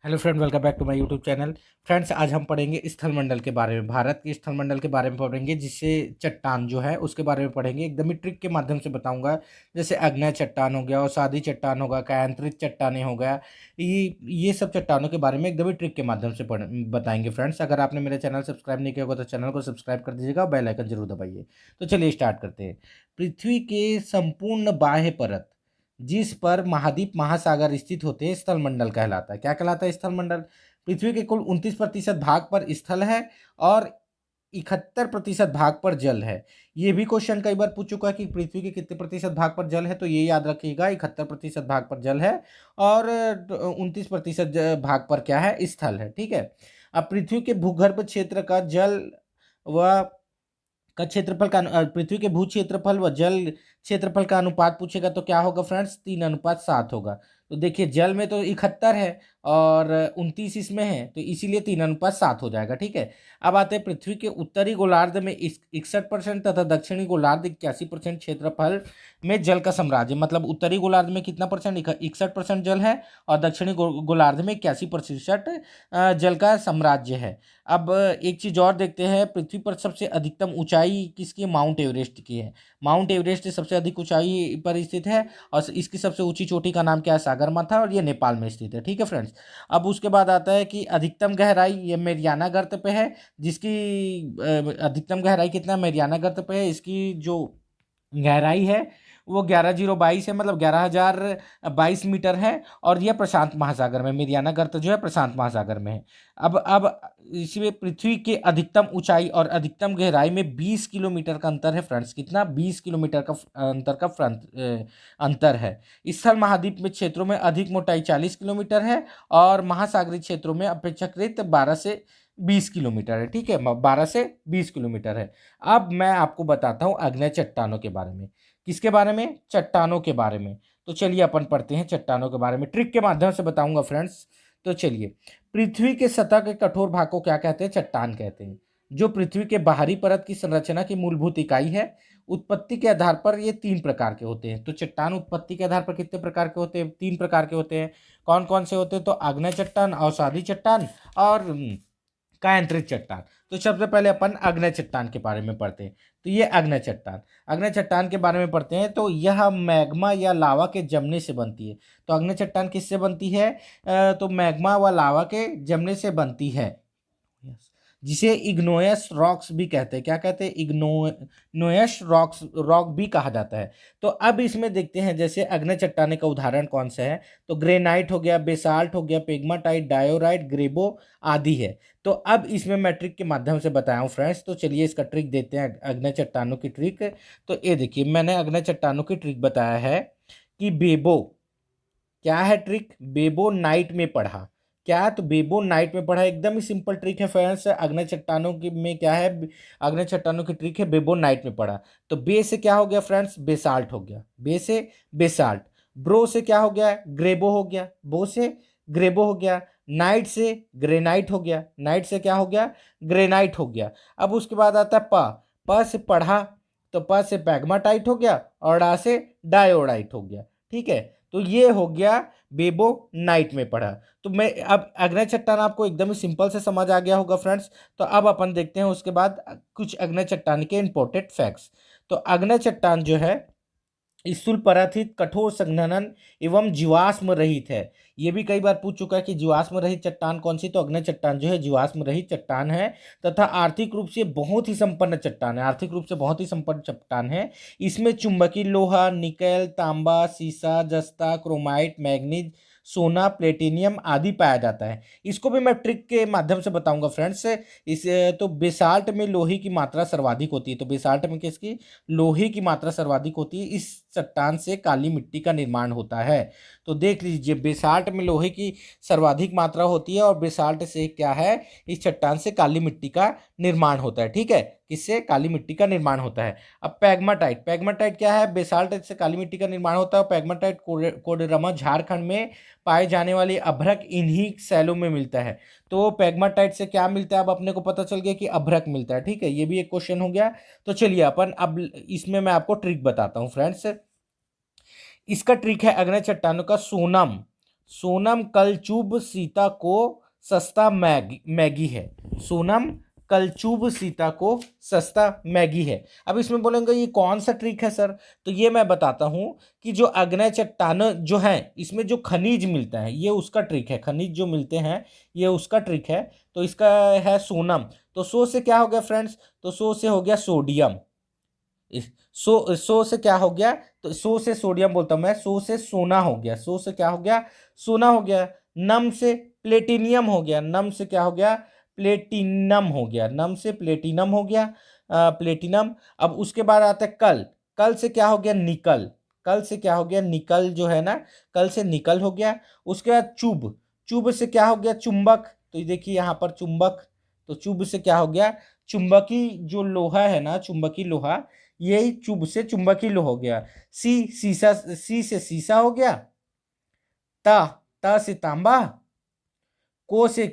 Hello friend, welcome back to my YouTube channel. Friends, आज हम पढ़ेंगे स्थलमंडल के बारे में। भारत के स्थलमंडल के बारे में पढ़ेंगे, जिससे चट्टान जो है उसके बारे में पढ़ेंगे। एकदम ही ट्रिक के माध्यम से बताऊंगा। जैसे अग्नेय चट्टान हो गया, और सादी चट्टान होगा, कायांतरित चट्टानें हो गया। ये सब चट्टानों के बारे में एकदम ही ट्रिक के माध्यम से बताएंगे। फ्रेंड्स, अगर आपने मेरा चैनल सब्सक्राइब नहीं किया होगा तो चैनल को सब्सक्राइब कर दीजिएगा और बेल आइकन जरूर दबाइए। तो चलिए स्टार्ट करते हैं। पृथ्वी के संपूर्ण बाह्य परत जिस पर महाद्वीप महासागर स्थित होते हैं स्थलमंडल कहलाता है। क्या कहलाता है? स्थलमंडल। पृथ्वी के कुल 29% भाग पर स्थल है और 71% भाग पर जल है। ये भी क्वेश्चन कई बार पूछ चुका है कि पृथ्वी के कितने प्रतिशत भाग पर जल है, तो ये याद रखिएगा, 71% भाग पर जल है और 29% भाग पर क्या है? स्थल है। ठीक है। अब पृथ्वी के भूगर्भ क्षेत्र का जल व क्षेत्रफल का पृथ्वी के भू क्षेत्रफल व जल क्षेत्रफल का अनुपात पूछेगा तो क्या होगा फ्रेंड्स? 3:7 होगा। तो देखिए, जल में तो 71 है और 29 इसमें है, तो इसीलिए 3:7 हो जाएगा। ठीक है। अब आते हैं पृथ्वी के उत्तरी गोलार्ध में 61% तथा दक्षिणी गोलार्ध 81% क्षेत्रफल में जल का साम्राज्य। मतलब उत्तरी गोलार्ध में कितना परसेंट? 61% जल है और दक्षिणी गोलार्ध में 81% जल का साम्राज्य है। अब एक चीज और देखते हैं, पृथ्वी पर सबसे अधिकतम ऊंचाई किसकी? माउंट एवरेस्ट की है। माउंट एवरेस्ट सबसे अधिक ऊंचाई पर स्थित है और इसकी सबसे ऊंची चोटी का नाम क्या है? सागरमाथा, और ये नेपाल में स्थित है। ठीक है फ्रेंड्स। अब उसके बाद आता है कि अधिकतम गहराई, ये मेरियाना गर्त पे है, जिसकी अधिकतम गहराई कितना? मेरियाना गर्त पे है। इसकी जो गहराई है वो 11,022 है, मतलब 11,022 मीटर है। और यह प्रशांत महासागर में, मेरियाना गर्त जो है प्रशांत महासागर में है। अब इसमें पृथ्वी के अधिकतम ऊंचाई और अधिकतम गहराई में 20 किलोमीटर का अंतर है फ्रेंड्स। कितना? 20 किलोमीटर का अंतर का अंतर है। स्थल महाद्वीप में क्षेत्रों में अधिक मोटाई 40 किलोमीटर है और महासागरीय क्षेत्रों में अपेक्षाकृत 12 से 20 किलोमीटर है। ठीक है, 12 से 20 किलोमीटर है। अब मैं आपको बताता हूँ अग्नेय चट्टानों के बारे में। किसके बारे में? चट्टानों के बारे में। तो चलिए अपन पढ़ते हैं चट्टानों के बारे में, ट्रिक के माध्यम से बताऊंगा फ्रेंड्स। तो चलिए, पृथ्वी के सतह के कठोर भाग को क्या कहते हैं? चट्टान कहते हैं। जो पृथ्वी के बाहरी परत की संरचना की मूलभूत इकाई है। उत्पत्ति के आधार पर ये 3 प्रकार के होते हैं। तो चट्टान उत्पत्ति के आधार पर कितने प्रकार के होते हैं? 3 प्रकार के होते हैं। कौन कौन से होते हैं? तो आग्नेय चट्टान, अवसादी चट्टान और कायांतरित चट्टान। तो सबसे पहले अपन अग्नेय चट्टान के बारे में पढ़ते हैं। तो ये अग्नेय चट्टान, अग्नेय चट्टान के बारे में पढ़ते हैं। तो यह मैग्मा या लावा के जमने से बनती है। तो अग्नेय चट्टान किससे बनती है? तो मैग्मा व लावा के जमने से बनती है। Yes. जिसे इग्नोयस रॉक्स भी कहते हैं। क्या कहते हैं? इग्नोयस रॉक्स, रॉक भी कहा जाता है। तो अब इसमें देखते हैं, जैसे अग्नेय चट्टाने का उदाहरण कौन सा है? तो ग्रेनाइट हो गया, बेसाल्ट हो गया, पेग्माटाइट, डायोराइट, ग्रेबो आदि है। तो अब इसमें मैं ट्रिक के माध्यम से बताया हूँ फ्रेंड्स। तो चलिए इसका ट्रिक देते हैं, अग्नेय चट्टानों की ट्रिक। तो ये देखिए, मैंने अग्नेय चट्टानों की ट्रिक बताया है कि बेबो, क्या है ट्रिक? बेबो नाइट में पढ़ा। क्या? तो बेबो नाइट में पढ़ा। एकदम ही सिंपल ट्रिक है फ्रेंड्स। अग्नि चट्टानों की में क्या है? अग्नि चट्टानों की ट्रिक है, बेबो नाइट में पढ़ा। तो बे से क्या हो गया फ्रेंड्स? बेसाल्ट हो गया। बे से बेसाल्ट। ब्रो से क्या हो गया? ग्रेबो हो गया। बो से ग्रेबो हो गया। नाइट से ग्रेनाइट हो गया। नाइट से क्या हो गया? ग्रेनाइट हो गया। अब उसके बाद आता है प। प से पढ़ा, तो प से पैग्माटाइट हो गया और डा से डायोडाइट हो गया। ठीक है। तो ये हो गया बेबो नाइट में पढ़ा। तो मैं अब अग्नि चट्टान आपको एकदम ही सिंपल से समझ आ गया होगा फ्रेंड्स। तो अब अपन देखते हैं उसके बाद कुछ अग्नि चट्टान के इंपॉर्टेंट फैक्ट्स। तो अग्नि चट्टान जो है स्थूल परथित, कठोर संघनन एवं जीवाश्म रहित है। ये भी कई बार पूछ चुका है कि जीवाश्म रहित चट्टान कौन सी? तो अग्नि चट्टान जो है जीवाश्म रहित चट्टान है। तथा आर्थिक रूप से बहुत ही संपन्न चट्टान है। आर्थिक रूप से बहुत ही संपन्न चट्टान है। इसमें चुंबकीय लोहा, निकेल, तांबा, सीसा, जस्ता, क्रोमाइट, मैग्नीज, सोना, प्लेटिनियम आदि पाया जाता है। इसको भी मैं ट्रिक के माध्यम से बताऊंगा फ्रेंड्स। इस तो बेसाल्ट में लोहे की मात्रा सर्वाधिक होती है। तो बेसाल्ट में किसकी? लोहे की मात्रा सर्वाधिक होती है। इस चट्टान से काली मिट्टी का निर्माण होता है। तो देख लीजिए, बेसाल्ट में लोहे की सर्वाधिक मात्रा होती है और बेसाल्ट से क्या है? इस चट्टान से काली मिट्टी का निर्माण होता है। ठीक है, किससे? काली मिट्टी का निर्माण होता है। अब पैग्माटाइट, पैग्माटाइट क्या है? बेसाल्ट से काली मिट्टी का निर्माण होता है। पैग्माटाइट कोडरमा झारखंड में पाए जाने वाली अभ्रक इन्हीं सैलों में मिलता है। तो पैग्माटाइट से क्या मिलता है? अब अपने को पता चल गया कि अभ्रक मिलता है। ठीक है, ये भी एक क्वेश्चन हो गया। तो चलिए अपन अब इसमें मैं आपको ट्रिक बताता हूँ फ्रेंड्स। इसका ट्रिक है अग्नि चट्टानों का सोनम। सोनम कलचुब सीता को सस्ता मैगी है। सोनम कलचुब सीता को सस्ता मैगी है। अब इसमें बोलेंगे ये कौन सा ट्रिक है सर, तो ये मैं बताता हूं कि जो अग्नय चट्टान जो है इसमें जो खनिज मिलता है ये उसका ट्रिक है। खनिज जो मिलते हैं ये उसका ट्रिक है। तो इसका है सोनम। तो सो से क्या हो गया फ्रेंड्स, तो सो से हो गया सोडियम। सो से क्या हो गया, तो सो से सोडियम बोलता हूं मैं, सो से सोना हो गया, सो से क्या हो गया, सोना हो गया। नम से प्लेटिनियम हो गया, नम से क्या हो गया, प्लेटिनम हो गया, नम से प्लेटिनम हो गया, प्लेटिनम। अब उसके बाद आता है कल, कल से क्या हो गया, निकल, कल से क्या हो गया, निकल जो है ना, कल से निकल हो गया। उसके बाद चुब, चुब से क्या हो गया, चुंबक। तो ये देखिए यहाँ पर चुंबक, तो चुब से क्या हो गया, चुंबकी जो लोहा है ना, चुंबकी लोहा, यही चुब से चुंबकीय लोहा हो गया। सीसा, सी से सीसा हो गया। ता, ता से तांबा। को से,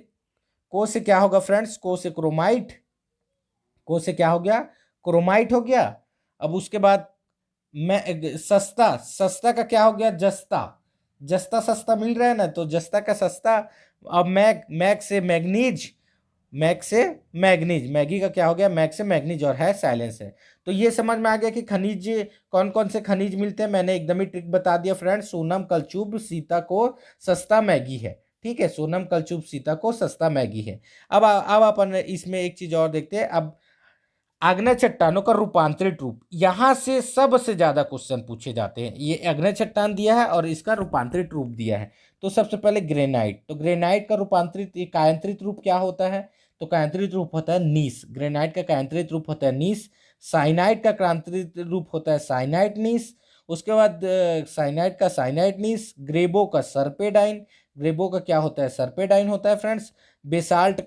को से क्या होगा फ्रेंड्स, को से क्रोमाइट, को से क्या हो गया, क्रोमाइट हो गया। अब उसके बाद मैं सस्ता, सस्ता का क्या हो गया, जस्ता, जस्ता सस्ता मिल रहा है ना, तो जस्ता का सस्ता। अब मैग, मैग से मैग्नीज, मैग से मैग्नीज, मैगी का क्या हो गया, मैग से मैग्नीज, और है साइलेंस है। तो ये समझ में आ गया कि खनिज कौन कौन से खनिज मिलते हैं। मैंने एकदम ही ट्रिक बता दिया फ्रेंड्स। सोनम कलचुब सीता को सस्ता मैगी है, ठीक है, सोनम कलचुब सीता को सस्ता मैगी है। अब अपन इसमें एक चीज और देखते हैं। अब आग्नेय चट्टानों का रूपांतरित रूप, यहां से सबसे ज्यादा क्वेश्चन पूछे जाते हैं। ये आग्नेय चट्टान दिया है और इसका रूपांतरित रूप दिया है। तो सबसे पहले ग्रेनाइट, तो ग्रेनाइट का रूपांतरित कायांतरित रूप क्या होता है, तो कायांतरित रूप होता है नीस। ग्रेनाइट का कायांतरित रूप होता है नीस। साइनाइट का क्रांतरित रूप होता है साइनाइट नीस। उसके बाद साइनाइट का साइनाइट नीस। ग्रेबो का सर्पेडाइन, ग्रेबो का क्या होता है, सर्पेडाइन होता है फ्रेंड्स। बेसाल्ट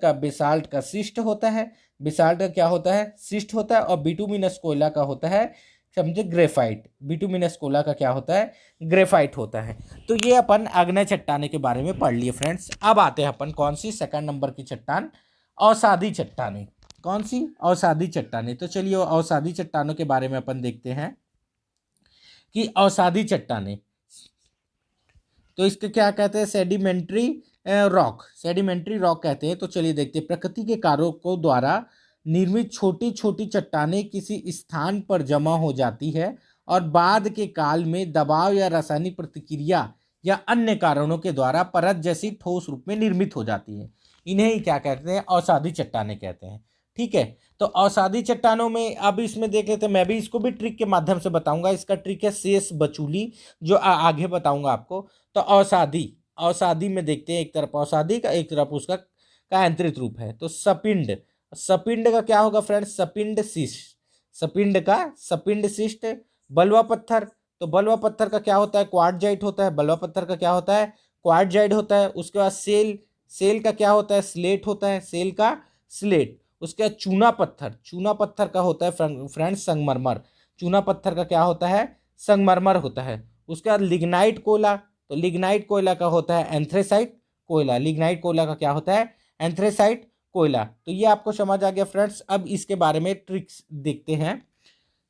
का शिस्ट होता है, बेसाल्ट का क्या होता है, शिस्ट होता है। और बिटुमिनस कोयला का होता है, समझे, ग्रेफाइट। बिटुमिनस कोयला का क्या होता है, ग्रेफाइट होता है। तो ये अपन आग्नेय चट्टाने के बारे में पढ़ लिए फ्रेंड्स। अब आते हैं अपन कौन सी, सेकंड नंबर की चट्टान, अवसादी चट्टाने। कौन सी, अवसादी चट्टाने। तो चलिए अवसादी चट्टानों के बारे में अपन देखते हैं कि अवसादी चट्टाने, तो इसके क्या कहते हैं, सेडिमेंट्री रॉक, सेडिमेंट्री रॉक कहते हैं। तो चलिए देखते हैं। प्रकृति के कारकों द्वारा निर्मित छोटी छोटी चट्टानें किसी स्थान पर जमा हो जाती है और बाद के काल में दबाव या रासायनिक प्रतिक्रिया या अन्य कारणों के द्वारा परत जैसी ठोस रूप में निर्मित हो जाती है। इन्हें ही क्या कहते हैं, अवसादी चट्टानें कहते हैं, ठीक है। तो अवसादी चट्टानों में अब इसमें देख लेते हैं। मैं भी इसको भी ट्रिक के माध्यम से बताऊंगा। इसका ट्रिक है शेष बचूली, जो आगे बताऊंगा आपको। तो अवसादी, अवसादी में देखते हैं, एक तरफ अवसादी का, एक तरफ उसका कायांतरित रूप है। तो सपिंड, सपिंड का क्या होगा फ्रेंड्स, सपिंड शिष्ट, सपिंड का सपिंड शिष्ट। बलुआ पत्थर, तो बलुआ पत्थर का क्या होता है, क्वार्टजाइट होता है। बलुआ पत्थर का क्या होता है, क्वार्टजाइट होता है। उसके बाद सेल, सेल का क्या होता है, स्लेट होता है, सेल का स्लेट। उसके बाद चूना पत्थर, चूना पत्थर का होता है फ्रेंड्स संगमरमर। चूना पत्थर का क्या होता है, संगमरमर होता है। उसके बाद लिग्नाइट कोयला, तो लिग्नाइट कोयला का होता है एंथ्रेसाइट कोयला। लिग्नाइट कोयला का क्या होता है, एंथ्रेसाइट कोयला। तो ये आपको समझ आ गया फ्रेंड्स। अब इसके बारे में ट्रिक्स देखते हैं।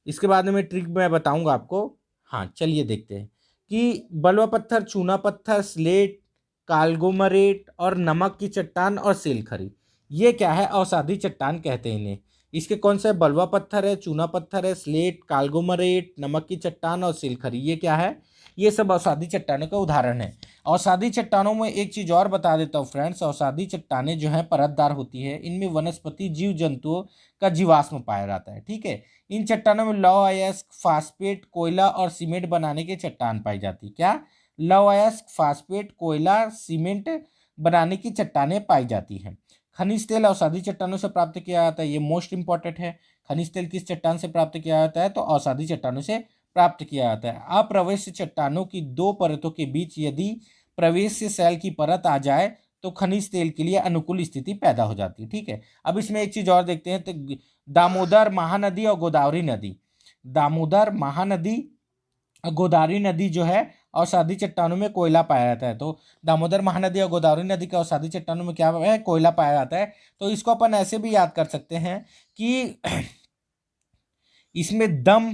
इसके बारे में ट्रिक मैं बताऊंगा आपको। हाँ चलिए देखते हैं कि बलुआ पत्थर, चूना पत्थर, स्लेट, कालगोमरेट और नमक की चट्टान और सेलखरी, ये क्या है, अवसादी चट्टान कहते हैं इन्हें। इसके कौन से, बलुआ पत्थर है, चूना पत्थर है, स्लेट, कालगोमरेट, नमक की चट्टान और सेलखरी, ये क्या है, ये सब अवसादी चट्टानों के उदाहरण है। अवसादी चट्टानों में एक चीज और बता देता हूँ फ्रेंड्स। अवसादी चट्टानें जो है परतदार होती है। इनमें वनस्पति जीव जंतुओं का जीवाश्म पाया जाता है, ठीक है। इन चट्टानों में लौह अयस्क, फास्फेट, कोयला और सीमेंट बनाने की चट्टान पाई जाती है। क्या, लौह अयस्क, फास्फेट, कोयला, सीमेंट बनाने की चट्टानें पाई जाती हैं। खनिज तेल अवसादी चट्टानों से प्राप्त किया जाता है, ये मोस्ट इंपॉर्टेंट है। खनिज तेल किस चट्टान से प्राप्त किया जाता है, तो अवसादी चट्टानों से प्राप्त किया जाता है। अप्रवेश चट्टानों की दो परतों के बीच यदि प्रवेश से सेल की परत आ जाए तो खनिज तेल के लिए अनुकूल स्थिति पैदा हो जाती है, ठीक है। अब इसमें एक चीज और देखते हैं। तो दामोदर महानदी और गोदावरी नदी, दामोदर महानदी और गोदावरी नदी जो है अवसादी चट्टानों में कोयला पाया जाता है। तो दामोदर महानदी और गोदावरी नदी के अवसादी चट्टानों में क्या है, कोयला पाया जाता है। तो इसको अपन ऐसे भी याद कर सकते हैं कि इसमें दम,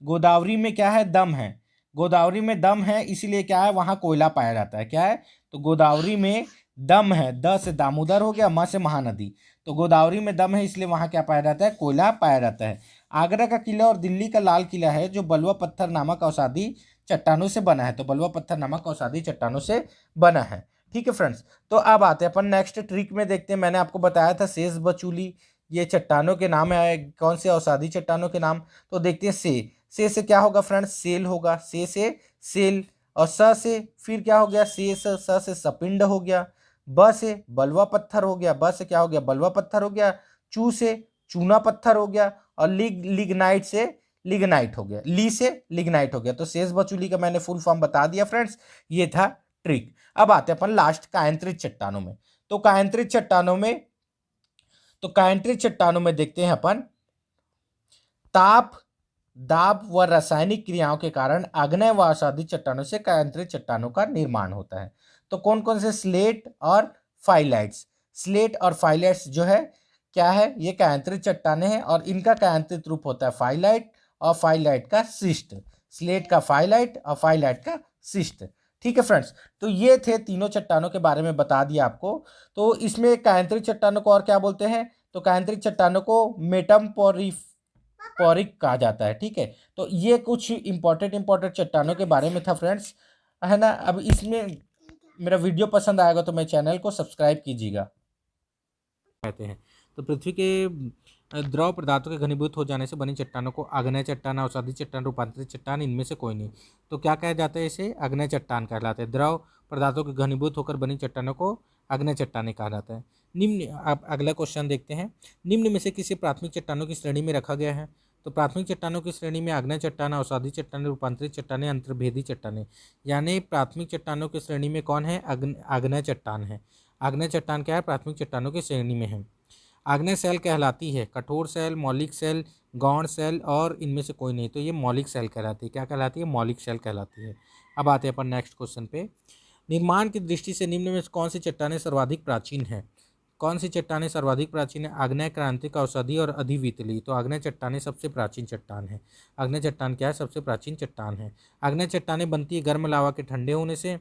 गोदावरी में क्या है, दम है। गोदावरी में दम है, इसीलिए क्या है वहां कोयला पाया जाता है। क्या है? तो गोदावरी में दम है, द से दामोदर हो गया, म से महानदी। तो गोदावरी में दम है, इसलिए वहां क्या पाया जाता है? कोयला पाया जाता है। आगरा का किला और दिल्ली का लाल किला है जो बलुआ पत्थर नामक अवसादी चट्टानों से बना है। तो बलुआ पत्थर नामक अवसादी चट्टानों से बना है। ठीक है फ्रेंड्स, तो अब आते हैं अपन नेक्स्ट ट्रिक में, देखते हैं। मैंने आपको बताया था शेष बचूली, ये चट्टानों के नाम है। कौन से अवसादी चट्टानों के नाम? तो देखते हैं। से क्या होगा फ्रेंड्स? सेल होगा। से सेल। और से फिर क्या हो गया? से सपिंड हो गया। ब से बलुआ पत्थर हो गया। ब से क्या हो गया? बलुआ पत्थर हो गया। चू से चूना पत्थर हो गया। और लिग्नाइट से लिग्नाइट हो गया। ली से लिग्नाइट हो गया। तो शेष बचूली का मैंने फुल फॉर्म बता दिया फ्रेंड्स, ये था ट्रिक। अब आते हैं अपन लास्ट कायंत्रित चट्टानों में। तो कायंत्रित चट्टानों में देखते हैं अपन, ताप, दाब व रासायनिक क्रियाओं के कारण आग्नेय व अवसादी चट्टानों से कायांतरित चट्टानों का निर्माण होता है। तो कौन कौन से? स्लेट और फाइलाइट्स। स्लेट और फाइलाइट्स जो है क्या है? ये कायांतरित चट्टाने हैं और इनका कायांतरित रूप होता है फाइलाइट और फाइलाइट का शिस्ट। स्लेट का फाइलाइट और फाइलाइट का शिस्ट। ठीक है फ्रेंड्स, तो ये थे तीनों चट्टानों के बारे में बता दिया आपको। तो इसमें कायांतरित चट्टानों को और क्या बोलते हैं? तो कायांतरित चट्टानों को मेटमपोरिफ पौरिक कहा जाता है। ठीक है, तो ये कुछ इंपॉर्टेंट चट्टानों के बारे में था फ्रेंड्स, है ना। अब इसमें मेरा वीडियो पसंद आएगा तो मेरे चैनल को सब्सक्राइब कीजिएगा। कहते हैं तो पृथ्वी के द्रव पदार्थों के घनीभूत हो जाने से बनी चट्टानों को आग्नेय चट्टान, अवसादी चट्टान, रूपांतरित चट्टान, इनमें से कोई नहीं। तो क्या कहा जाता है? इसे आग्नेय चट्टान कहलाते हैं। द्रव पदार्थों के घनीभूत होकर बनी चट्टानों को आग्नेय चट्टानें कहा जाता है। निम्न, अब अगला क्वेश्चन देखते हैं। निम्न में से किसी प्राथमिक चट्टानों की श्रेणी में रखा गया है? तो प्राथमिक चट्टानों की श्रेणी में आग्नेय चट्टान, अवसादी चट्टानें, रूपांतरित चट्टानें, अंतर्भेदी चट्टानें। यानी प्राथमिक चट्टानों की श्रेणी में कौन है? आग्नेय चट्टान है। आग्नेय चट्टान क्या है? प्राथमिक चट्टानों की श्रेणी में है। आग्नेय सेल कहलाती है कठोर सेल, मौलिक सेल, गौण सेल और इनमें से कोई नहीं। तो ये मौलिक सेल कहलाती है। क्या कहलाती है? मौलिक सेल कहलाती है। अब आते हैं अपन नेक्स्ट क्वेश्चन पे। निर्माण की दृष्टि से निम्न में कौन सी चट्टानें सर्वाधिक प्राचीन है? कौन सी चट्टानें सर्वाधिक प्राचीन है? आग्नेय, क्रांतिक, औषधि और अधिवितली। तो आग्नेय चट्टानें सबसे प्राचीन चट्टान है। आग्नेय चट्टान क्या है? सबसे प्राचीन चट्टान है। आग्नेय चट्टानें बनती है गर्म लावा के ठंडे होने से,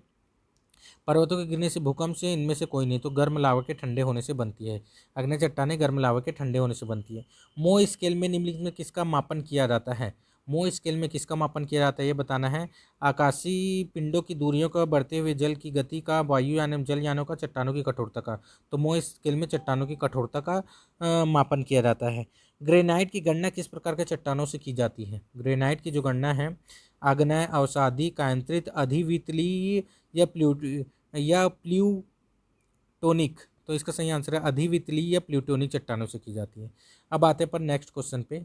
पर्वतों के गिरने से, भूकंप से, इनमें से कोई नहीं। तो गर्म लावा के ठंडे होने से बनती है। आग्नेय चट्टानें गर्म लावा के ठंडे होने से बनती है। मोह स्केल में निम्नलिखित में किसका मापन किया जाता है? मोह स्केल में किसका मापन किया जाता है ये बताना है। आकाशीय पिंडों की दूरियों का, बढ़ते हुए जल की गति का, वायुयान एवं जलयानों का, चट्टानों की कठोरता का। तो मोह स्केल में चट्टानों की कठोरता का मापन किया जाता है। ग्रेनाइट की गणना किस प्रकार के चट्टानों से की जाती है? ग्रेनाइट की जो गणना है आग्नेय, अवसादी, कायांतरित, अधिवितलीय या प्लूटोनिक। तो इसका सही आंसर है अधिवितलीय या प्लूटोनिक चट्टानों से की जाती है। अब आते हैं पर नेक्स्ट क्वेश्चन पे।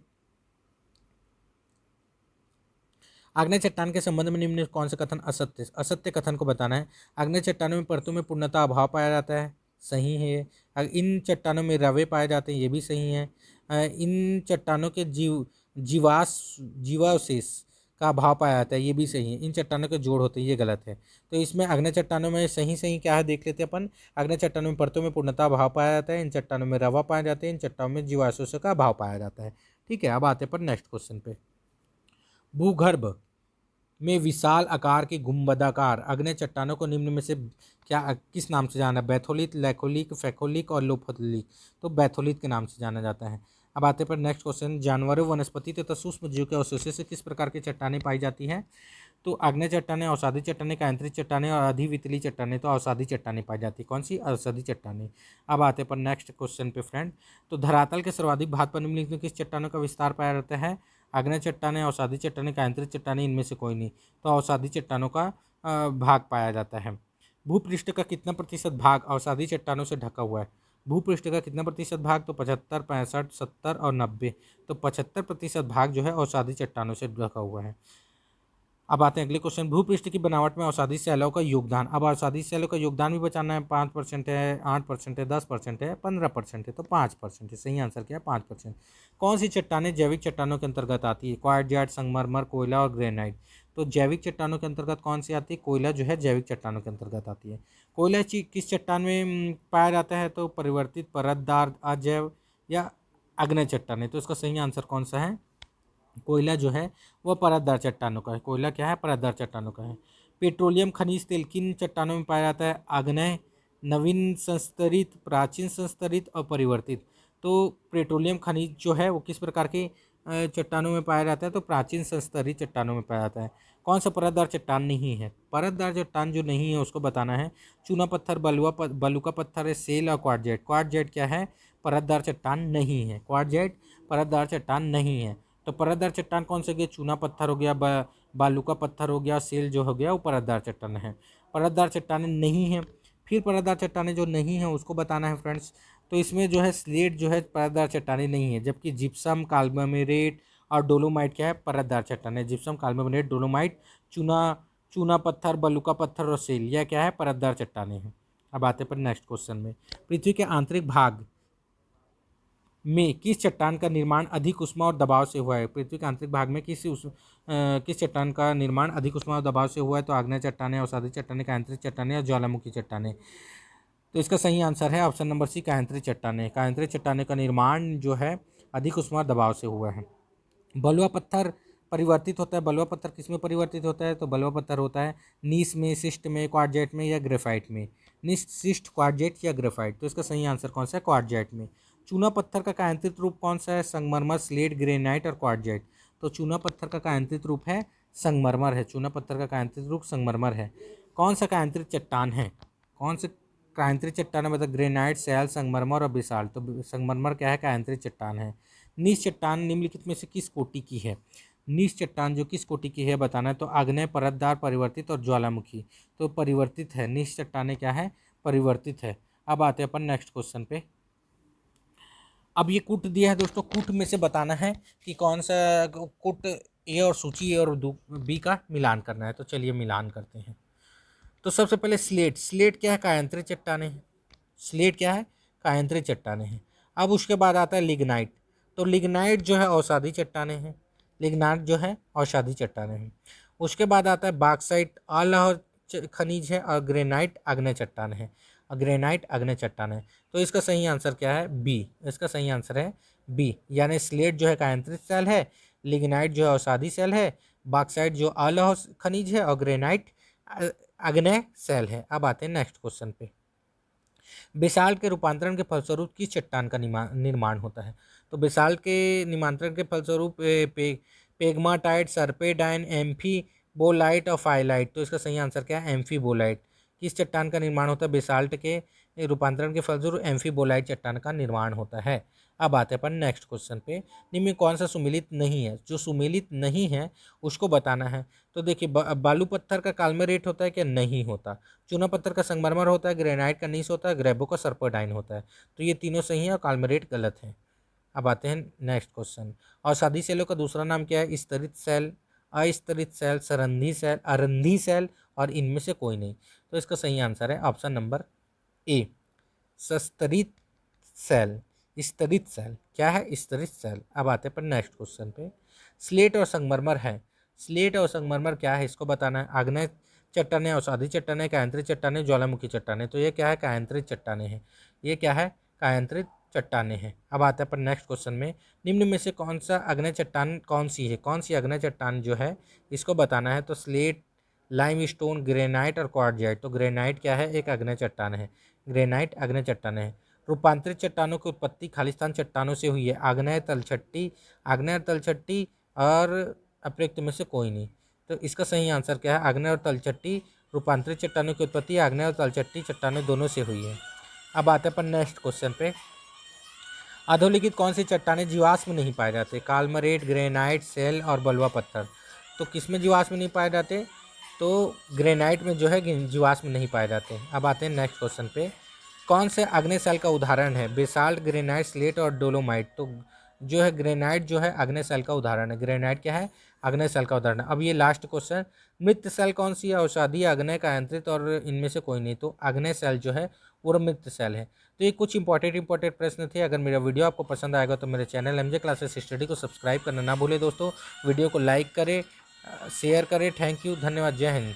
आग्नेय चट्टान के संबंध में निम्न कौन सा कथन असत्य कथन को बताना है। आग्नेय चट्टानों में परतों में पूर्णतः अभाव पाया जाता है, सही है। इन चट्टानों में रवे पाए जाते हैं, ये भी सही है। इन चट्टानों के जीवावशेष का अभाव पाया जाता है, ये भी सही है। इन चट्टानों के जोड़ होते हैं, ये गलत है। तो इसमें आग्नेय चट्टानों में सही क्या है देख लेते हैं अपन। आग्नेय चट्टानों में परतों में पूर्णतः अभाव पाया जाता है, इन चट्टानों में रवा पाए जाते हैं, इन चट्टानों में जीवावशेषों का अभाव पाया जाता है। ठीक है, अब आते हैं पर नेक्स्ट क्वेश्चन पे। भूगर्भ में विशाल आकार की गुंबदाकार आग्नेय चट्टानों को निम्न में से क्या किस नाम से जाना? बैथोलित, लैकोलिक, फैकोलिक और लोफोलिक। तो बैथोलित के नाम से जाना जाता है। अब आते पर नेक्स्ट क्वेश्चन। जानवरों, वनस्पति तथा सूक्ष्म जीव के अवशेषों से किस प्रकार की चट्टानें पाई जाती हैं? तो आग्नेय चट्टानें, अवसादी चट्टानें, कायांतरित चट्टानें और अधिवितली चट्टानें। तो अवसादी चट्टानें पाई जाती है। कौन सी? अवसादी चट्टानें। अब आते पर नेक्स्ट क्वेश्चन पे फ्रेंड। तो धरातल के सर्वाधिक भाग पर निम्नलिखित में किस चट्टानों का विस्तार पाया जाता है? आग्नेय चट्टानें, अवसादी चट्टानें, कायांतरित चट्टानें, इनमें से कोई नहीं। तो अवसादी चट्टानों का भाग पाया जाता है। भूपृष्ठ का कितना प्रतिशत भाग अवसादी चट्टानों से ढका हुआ है? भूपृष्ठ का कितना प्रतिशत भाग? तो 75, 65, 70 और 90। तो 75% भाग जो है अवसादी चट्टानों से ढका हुआ है। अब आते हैं अगले क्वेश्चन। भूपृष्ठ की बनावट में अवसादी सैलों का योगदान। अब अवसादी सैलों का योगदान भी बचाना है। 5% है, 8% है, 10% है, 15% है। तो 5% है। सही आंसर क्या है? 5%। कौन सी चट्टानें जैविक चट्टानों के अंतर्गत आती है? क्वार्टजाइट, संगमरमर, कोयला और ग्रेनाइट। तो जैविक चट्टानों के अंतर्गत कौन सी आती है? कोयला जो है जैविक चट्टानों के अंतर्गत आती है। कोयला किस चट्टान में पाया जाता है? तो परिवर्तित, परतदार, अजैव या आग्नेय चट्टानें। तो इसका सही आंसर कौन सा है? कोयला जो है वह परतदार चट्टानों का है। कोयला क्या है? परतदार चट्टानों का है। पेट्रोलियम खनिज तेल किन चट्टानों में पाया जाता है? आग्नेय, नवीन संस्तरित, प्राचीन संस्तरित और परिवर्तित। तो पेट्रोलियम खनिज जो है वो किस प्रकार के चट्टानों में पाया जाता है? तो प्राचीन संस्तरित चट्टानों में पाया जाता है। कौन सा परतदार चट्टान नहीं है? परतदार चट्टान जो नहीं है उसको बताना है। चूना पत्थर, बलुका पत्थर है, सेल और क्वार्टजाइट। क्वार्टजाइट क्या है? परतदार चट्टान नहीं है। क्वार्टजाइट परतदार चट्टान नहीं है। तो परतदार चट्टान कौन से गए? चूना पत्थर हो गया, बालू का पत्थर हो गया, सेल जो हो गया वो परतदार चट्टान है। परतदार चट्टानें नहीं है। फिर परतदार चट्टानें जो नहीं है उसको बताना है फ्रेंड्स। तो इसमें जो है स्लेट जो है परतदार चट्टानें नहीं है, जबकि जिप्सम, काल्ममेरेट और डोलोमाइट क्या है? परतदार चट्टान है। जिप्सम, काल्ममेरेट, डोलोमाइट, चूना चूना पत्थर, बलुका पत्थर और सेल यह क्या है? परतदार चट्टानें हैं। अब आते पर नेक्स्ट क्वेश्चन में। पृथ्वी के आंतरिक भाग में किस चट्टान का निर्माण अधिक ऊष्मा और दबाव से हुआ है? पृथ्वी के आंतरिक भाग में किस चट्टान का निर्माण अधिक ऊष्मा और दबाव से हुआ है? तो आग्नेय चट्टानें, अवसादी चट्टानें, कायांतरित चट्टानें और ज्वालामुखी चट्टानें। तो इसका सही आंसर है ऑप्शन नंबर सी, कायांतरित चट्टानें। कायांतरित चट्टानें का निर्माण जो है अधिक ऊष्मा और दबाव से हुआ है। बलुआ पत्थर परिवर्तित होता है। बलुआ पत्थर किस में परिवर्तित होता है? तो बलुआ पत्थर होता है नीस में, शिस्ट में, क्वार्टजाइट में या ग्रेफाइट में। नीस, शिस्ट, क्वार्टजाइट या ग्रेफाइट। तो इसका सही आंसर कौन सा है? क्वार्टजाइट में। चूना पत्थर का कायांत्रित रूप कौन सा है? संगमरमर, स्लेट, ग्रेनाइट और क्वार्टजाइट। तो चूना पत्थर का कायांत्रित रूप है संगमरमर है। चूना पत्थर का कायांत्रित रूप संगमरमर है। कौन सा कायांत्रित चट्टान है? कौन से कायांत्रित चट्टान है? मतलब ग्रेनाइट, सैल, संगमरमर और बेसाल्ट। तो संगमरमर क्या है? कायांत्रित चट्टान है। नीस चट्टान निम्नलिखित में से किस कोटि की है? नीस चट्टान जो किस कोटि की है बताना है। तो आग्नेय, परतदार, परिवर्तित और ज्वालामुखी। तो परिवर्तित है। नीस चट्टानें क्या है? परिवर्तित है। अब आते हैं अपन नेक्स्ट क्वेश्चन पे। अब ये कूट दिया है दोस्तों, कूट में से बताना है कि कौन सा कूट ए और सूची ए और बी का मिलान करना है। तो चलिए मिलान करते हैं। तो सबसे पहले स्लेट। स्लेट क्या है? कायांतरित चट्टानें हैं। स्लेट क्या है? कायांतरित चट्टानें हैं। अब उसके बाद आता है लिग्नाइट। तो लिग्नाइट जो है औषधि चट्टानें हैं। लिग्नाइट जो है औषधि चट्टानें हैं। उसके बाद आता है बॉक्साइट, अलौह खनिज है, और ग्रेनाइट आग्नेय चट्टान है। और ग्रेनाइट आग्नेय चट्टान है। तो इसका सही आंसर क्या है? बी। इसका सही आंसर है बी, यानी स्लेट जो है कायांतरित सेल है, लिग्नाइट जो है औषधि सेल है, बॉक्साइट जो अलौह खनिज है, और ग्रेनाइट आग्नेय सेल है। अब आते हैं नेक्स्ट क्वेश्चन पे। बेसाल्ट के रूपांतरण के फलस्वरूप किस चट्टान का निर्माण होता है? तो बेसाल्ट के निमांतरण के फलस्वरूप पेग्माटाइट, सर्पेडाइन, एम्फीबोलाइट और फाइलाइट। तो इसका सही आंसर क्या है? एम्फीबोलाइट। किस चट्टान का निर्माण होता है? बेसाल्ट के रूपांतरण के फलस्वरूप एम्फीबोलाइट चट्टान का निर्माण होता है। अब आते हैं अपन नेक्स्ट क्वेश्चन पे। निम्न में कौन सा सुमेलित नहीं है? जो सुमेलित नहीं है उसको बताना है। तो देखिए, बालू पत्थर का काल्मेरेट होता है क्या? नहीं होता। चूना पत्थर का संगमरमर होता है, ग्रेनाइट का नीस होता है, ग्रेबो का सर्पेडाइन होता है। तो ये तीनों सही है और काल्मेरेट गलत है। अब आते हैं नेक्स्ट क्वेश्चन। औषधि सेलों का दूसरा नाम क्या है? स्तरित सेल, अस्तरित सेल, सरंधी सेल, अरंधी सेल और इनमें से कोई नहीं। तो इसका सही आंसर है ऑप्शन नंबर ए, सस्तरित सेल। स्तरित सेल क्या है? स्तरित सेल। अब आते हैं पर नेक्स्ट क्वेश्चन पे। स्लेट और संगमरमर है। स्लेट और संगमरमर क्या है इसको बताना है। आग्नेय चट्टानें, औषधि चट्टानें, कायांतरित चट्टानें, ज्वालामुखी चट्टानें। तो ये क्या है? कायांतरित चट्टानें हैं। ये क्या है? कायांतरित चट्टानें हैं। अब आते हैं पर नेक्स्ट क्वेश्चन में। निम्न में से कौन सा आग्नेय चट्टान कौन सी है? कौन सी आग्नेय चट्टान जो है इसको बताना है। तो स्लेट, लाइमस्टोन, ग्रेनाइट और क्वार्टजाइट। तो ग्रेनाइट क्या है? एक आग्नेय चट्टान है। ग्रेनाइट आग्नेय चट्टान है। रूपांतरित चट्टानों की उत्पत्ति खालिस्तान चट्टानों से हुई है। आग्नेय तलछट्टी और अप्रयुक्त में से कोई नहीं। तो इसका सही आंसर क्या है? आग्नेय और तलछट्टी। रूपांतरित चट्टानों की उत्पत्ति आग्नेय और तलछट्टी चट्टानों दोनों से हुई है। अब आते हैं अपन नेक्स्ट क्वेश्चन पे। अधोलिखित कौन सी चट्टानें जीवाश्म में नहीं पाए जाते? काल्मरेट, ग्रेनाइट, सेल और बलुआ पत्थर। तो किस में जीवाश्म में नहीं पाए जाते? तो ग्रेनाइट में जो है जीवाश्म में नहीं पाए जाते। अब आते हैं नेक्स्ट क्वेश्चन पे। कौन से आग्नेय सेल का उदाहरण है? बेसाल्ट, ग्रेनाइट, स्लेट और डोलोमाइट। तो जो है ग्रेनाइट जो है आग्नेय सेल का उदाहरण है। ग्रेनाइट क्या है? आग्नेय सेल का उदाहरण है। अब ये लास्ट क्वेश्चन, मृत सेल कौन सी है? औषधि, आग्नेय, कायांतरित और इनमें से कोई नहीं। तो आग्नेय सेल जो है वो मृत सेल है। तो ये कुछ इंपॉर्टेंट प्रश्न थे। अगर मेरा वीडियो आपको पसंद आएगा तो मेरे चैनल एमजे क्लासेस स्टडी को सब्सक्राइब करना ना भूले दोस्तों। वीडियो को लाइक करें, शेयर करें। थैंक यू, धन्यवाद, जय हिंद।